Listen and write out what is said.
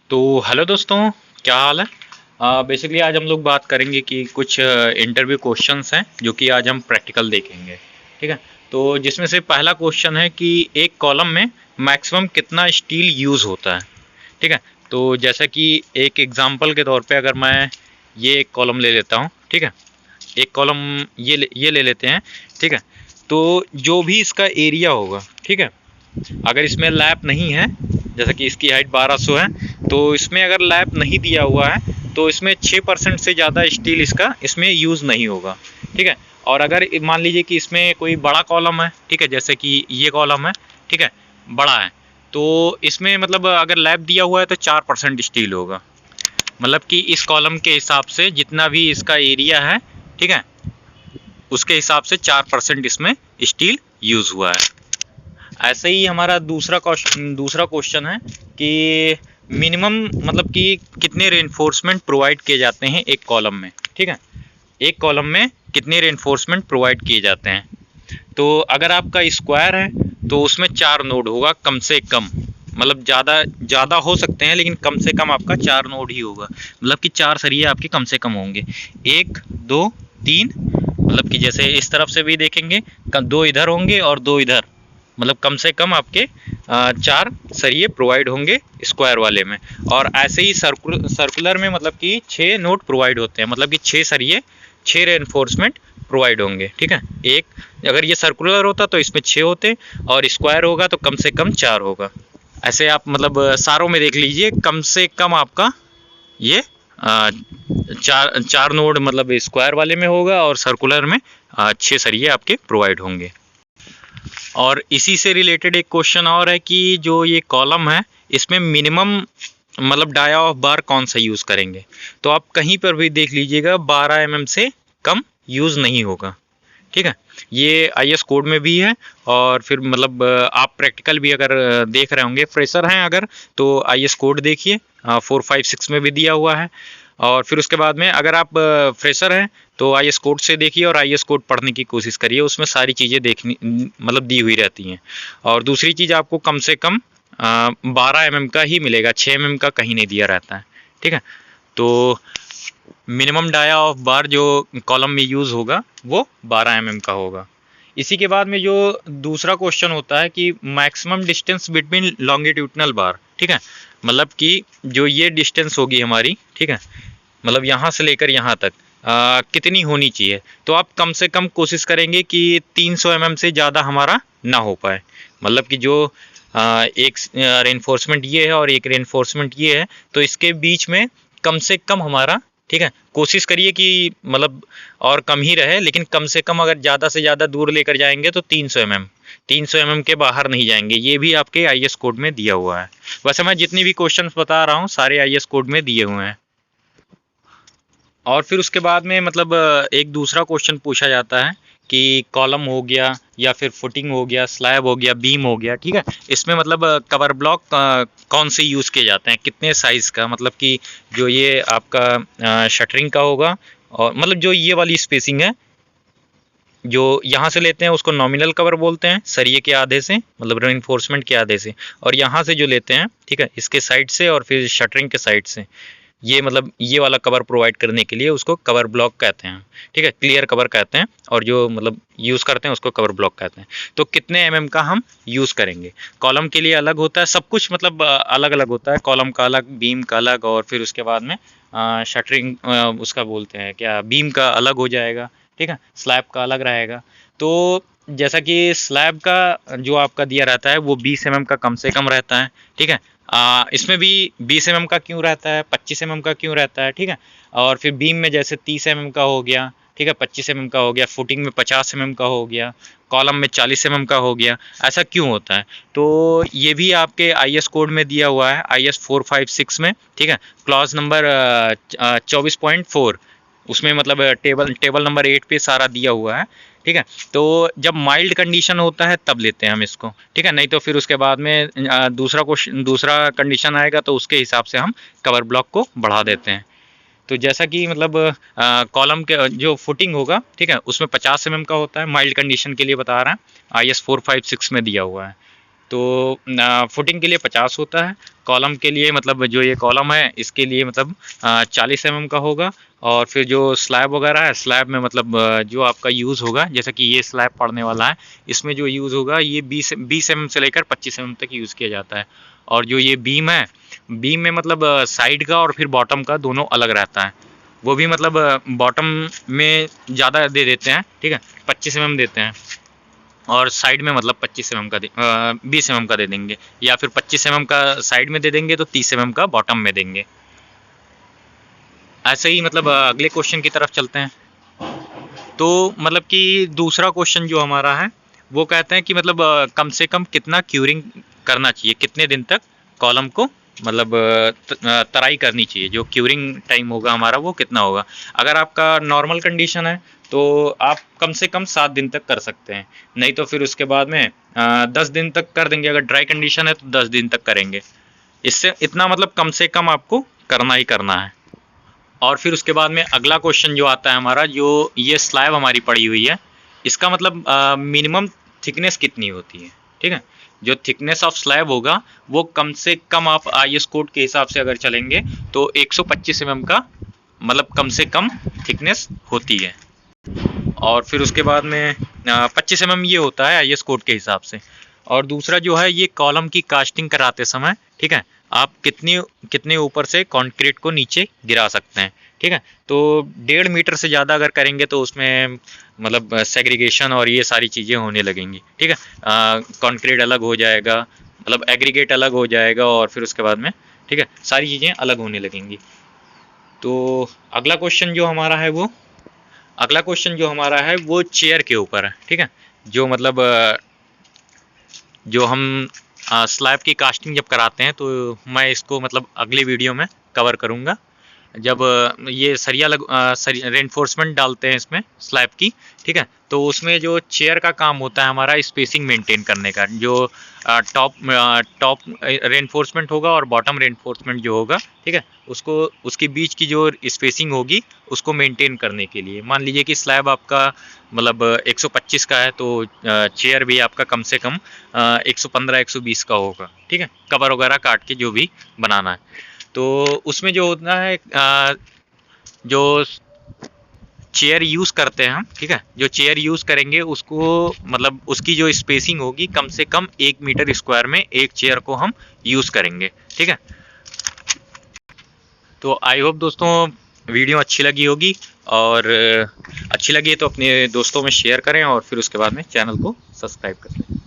तो हेलो दोस्तों, क्या हाल है। बेसिकली आज हम लोग बात करेंगे कि कुछ इंटरव्यू क्वेश्चंस हैं जो कि आज हम प्रैक्टिकल देखेंगे। ठीक है। तो जिसमें से पहला क्वेश्चन है कि एक कॉलम में मैक्सिमम कितना स्टील यूज़ होता है। ठीक है। तो जैसा कि एक एग्जांपल के तौर पे अगर मैं ये एक कॉलम ले लेता हूँ। ठीक है। एक कॉलम ये ले लेते हैं। ठीक है। तो जो भी इसका एरिया होगा, ठीक है, अगर इसमें लैप नहीं है, जैसा कि इसकी हाइट 1200 है, तो इसमें अगर लैप नहीं दिया हुआ है तो इसमें 6% से ज़्यादा स्टील इसका इसमें यूज़ नहीं होगा। ठीक है। और अगर मान लीजिए कि इसमें कोई बड़ा कॉलम है, ठीक है, जैसे कि ये कॉलम है, ठीक है, बड़ा है, तो इसमें मतलब अगर लैप दिया हुआ है तो 4% स्टील होगा। मतलब कि इस कॉलम के हिसाब से जितना भी इसका एरिया है, ठीक है, उसके हिसाब से 4% इसमें स्टील यूज़ हुआ है। ऐसे ही हमारा दूसरा क्वेश्चन है कि मिनिमम मतलब कि कितने रेनफोर्समेंट प्रोवाइड किए जाते हैं एक कॉलम में। ठीक है। एक कॉलम में कितने रेनफोर्समेंट प्रोवाइड किए जाते हैं। तो अगर आपका स्क्वायर है तो उसमें 4 नोड होगा कम से कम। मतलब ज़्यादा हो सकते हैं लेकिन कम से कम आपका 4 नोड ही होगा। मतलब कि 4 सरिये आपके कम से कम होंगे। 1 2 3, मतलब कि जैसे इस तरफ से भी देखेंगे 2 इधर होंगे और 2 इधर। मतलब कम से कम आपके 4 सरिये प्रोवाइड होंगे स्क्वायर वाले में। और ऐसे ही सर्कुलर में मतलब कि 6 नोड प्रोवाइड होते हैं। मतलब कि 6 सरिये 6 रेनफोर्समेंट प्रोवाइड होंगे। ठीक है। एक अगर ये सर्कुलर होता तो इसमें 6 होते और स्क्वायर होगा तो कम से कम 4 होगा। ऐसे आप मतलब सारों में देख लीजिए कम से कम आपका ये चार नोड मतलब स्क्वायर वाले में होगा और सर्कुलर में 6 सरिये आपके प्रोवाइड होंगे। और इसी से रिलेटेड एक क्वेश्चन और है कि जो ये कॉलम है इसमें मिनिमम मतलब डाया ऑफ बार कौन सा यूज़ करेंगे। तो आप कहीं पर भी देख लीजिएगा 12 mm से कम यूज़ नहीं होगा। ठीक है। ये आईएस कोड में भी है और फिर मतलब आप प्रैक्टिकल भी अगर देख रहे होंगे, फ्रेशर हैं अगर, तो आईएस कोड देखिए 456 में भी दिया हुआ है। और फिर उसके बाद में अगर आप फ्रेशर हैं तो आईएस कोड से देखिए और आईएस कोड पढ़ने की कोशिश करिए, उसमें सारी चीज़ें देखनी मतलब दी हुई रहती हैं। और दूसरी चीज़ आपको कम से कम 12 mm का ही मिलेगा, 6 mm का कहीं नहीं दिया रहता है। ठीक है। तो मिनिमम डाया ऑफ बार जो कॉलम में यूज़ होगा वो 12 mm का होगा। इसी के बाद में जो दूसरा क्वेश्चन होता है कि मैक्सिमम डिस्टेंस बिटवीन लॉन्गिट्यूडनल बार। ठीक है। मतलब कि जो ये डिस्टेंस होगी हमारी, ठीक है, मतलब यहाँ से लेकर यहाँ तक कितनी होनी चाहिए। तो आप कम से कम कोशिश करेंगे कि 300 mm से ज़्यादा हमारा ना हो पाए। मतलब कि जो एक रेनफोर्समेंट ये है और एक रेनफोर्समेंट ये है, तो इसके बीच में कम से कम हमारा, ठीक है, कोशिश करिए कि मतलब और कम ही रहे, लेकिन कम से कम अगर ज़्यादा से ज़्यादा दूर लेकर जाएंगे तो 300 mm के बाहर नहीं जाएंगे। ये भी आपके आईएस कोड में दिया हुआ है। वैसे मैं जितनी भी क्वेश्चंस बता रहा हूँ सारे आईएस कोड में दिए हुए हैं। और फिर उसके बाद में मतलब एक दूसरा क्वेश्चन पूछा जाता है कि कॉलम हो गया या फिर फुटिंग हो गया, स्लैब हो गया, बीम हो गया। ठीक है। इसमें मतलब कवर ब्लॉक कौन से यूज़ किए जाते हैं, कितने साइज़ का। मतलब कि जो ये आपका शटरिंग का होगा और मतलब जो ये वाली स्पेसिंग है जो यहाँ से लेते हैं उसको नॉमिनल कवर बोलते हैं, सरिये के आधे से मतलब रेनफोर्समेंट के आधे से। और यहाँ से जो लेते हैं, ठीक है, इसके साइड से और फिर शटरिंग के साइड से, ये मतलब ये वाला कवर प्रोवाइड करने के लिए उसको कवर ब्लॉक कहते हैं। ठीक है। क्लियर कवर कहते हैं और जो मतलब यूज़ करते हैं उसको कवर ब्लॉक कहते हैं। तो कितने mm का हम यूज़ करेंगे। कॉलम के लिए अलग होता है सब कुछ, मतलब अलग अलग होता है। कॉलम का अलग, बीम का अलग, और फिर उसके बाद में शटरिंग उसका बोलते हैं क्या, बीम का अलग हो जाएगा। ठीक है। स्लैब का अलग रहेगा। तो जैसा कि स्लैब का जो आपका दिया रहता है वो 20 mm का कम से कम रहता है। ठीक है। इसमें भी 20 mm का क्यों रहता है, 25 mm का क्यों रहता है। ठीक है। और फिर बीम में जैसे 30 mm का हो गया, ठीक है, 25 mm का हो गया, फुटिंग में 50 mm का हो गया, कॉलम में 40 mm का हो गया। ऐसा क्यों होता है। तो ये भी आपके आईएस कोड में दिया हुआ है, आईएस 456 में। ठीक है। क्लॉज नंबर 24.4, उसमें मतलब टेबल नंबर 8 पे सारा दिया हुआ है। ठीक है। तो जब माइल्ड कंडीशन होता है तब लेते हैं हम इसको। ठीक है। नहीं तो फिर उसके बाद में दूसरा कंडीशन आएगा तो उसके हिसाब से हम कवर ब्लॉक को बढ़ा देते हैं। तो जैसा कि मतलब कॉलम के जो फुटिंग होगा, ठीक है, उसमें 50 mm का होता है, माइल्ड कंडीशन के लिए बता रहा है, आईएस 456 में दिया हुआ है। तो फुटिंग के लिए 50 होता है, कॉलम के लिए मतलब जो ये कॉलम है इसके लिए मतलब 40 mm का होगा। और फिर जो स्लैब वगैरह है, स्लैब में मतलब जो आपका यूज़ होगा, जैसा कि ये स्लैब पड़ने वाला है, इसमें जो यूज़ होगा ये 20 mm से लेकर 25 mm तक यूज़ किया जाता है। और जो ये बीम है, बीम में मतलब साइड का और फिर बॉटम का दोनों अलग रहता है, वो भी मतलब बॉटम में ज़्यादा दे देते हैं, ठीक है, 25 mm देते हैं, और साइड में मतलब 25 mm का 20 mm का दे देंगे, या फिर 25 mm का साइड में दे देंगे तो 30 mm का बॉटम में देंगे। ऐसे ही मतलब अगले क्वेश्चन की तरफ चलते हैं। तो मतलब कि दूसरा क्वेश्चन जो हमारा है वो कहते हैं कि मतलब कम से कम कितना क्यूरिंग करना चाहिए, कितने दिन तक कॉलम को मतलब तराई करनी चाहिए, जो क्यूरिंग टाइम होगा हमारा वो कितना होगा। अगर आपका नॉर्मल कंडीशन है तो आप कम से कम 7 दिन तक कर सकते हैं, नहीं तो फिर उसके बाद में 10 दिन तक कर देंगे। अगर ड्राई कंडीशन है तो 10 दिन तक करेंगे। इससे इतना मतलब कम से कम आपको करना ही करना है। और फिर उसके बाद में अगला क्वेश्चन जो आता है हमारा, जो ये स्लैब हमारी पड़ी हुई है, इसका मतलब मिनिमम थिकनेस कितनी होती है, ठीक है। जो थिकनेस ऑफ स्लैब होगा वो कम से कम आप IS कोड के हिसाब से अगर चलेंगे तो 125 mm का मतलब कम से कम थिकनेस होती है। और फिर उसके बाद में 25 mm ये होता है IS कोड के हिसाब से। और दूसरा जो है ये कॉलम की कास्टिंग कराते समय, ठीक है, आप कितने ऊपर से कंक्रीट को नीचे गिरा सकते हैं, ठीक है। तो 1.5 मीटर से ज़्यादा अगर करेंगे तो उसमें मतलब सेग्रीगेशन और ये सारी चीज़ें होने लगेंगी, ठीक है। कंक्रीट अलग हो जाएगा, मतलब एग्रीगेट अलग हो जाएगा, और फिर उसके बाद में, ठीक है, सारी चीज़ें अलग होने लगेंगी। तो अगला क्वेश्चन जो हमारा है वो चेयर के ऊपर है, ठीक है। जो मतलब जो हम स्लैब की कास्टिंग जब कराते हैं तो मैं इसको मतलब अगले वीडियो में कवर करूँगा, जब ये सरिया रेनफोर्समेंट डालते हैं इसमें स्लैब की, ठीक है। तो उसमें जो चेयर का काम होता है हमारा स्पेसिंग मेंटेन करने का, जो टॉप रेनफोर्समेंट होगा और बॉटम रेनफोर्समेंट जो होगा, ठीक है, उसको उसके बीच की जो स्पेसिंग होगी उसको मेंटेन करने के लिए। मान लीजिए कि स्लैब आपका मतलब 125 का है तो चेयर भी आपका कम से कम 115-120 का होगा, ठीक है, कवर वगैरह काट के जो भी बनाना है। तो उसमें जो होता है जो चेयर यूज़ करते हैं हम, ठीक है, जो चेयर यूज़ करेंगे उसको मतलब उसकी जो स्पेसिंग होगी कम से कम 1 मीटर स्क्वायर में एक चेयर को हम यूज़ करेंगे, ठीक है। तो आई होप दोस्तों वीडियो अच्छी लगी होगी, और अच्छी लगी तो अपने दोस्तों में शेयर करें, और फिर उसके बाद में चैनल को सब्सक्राइब कर लें।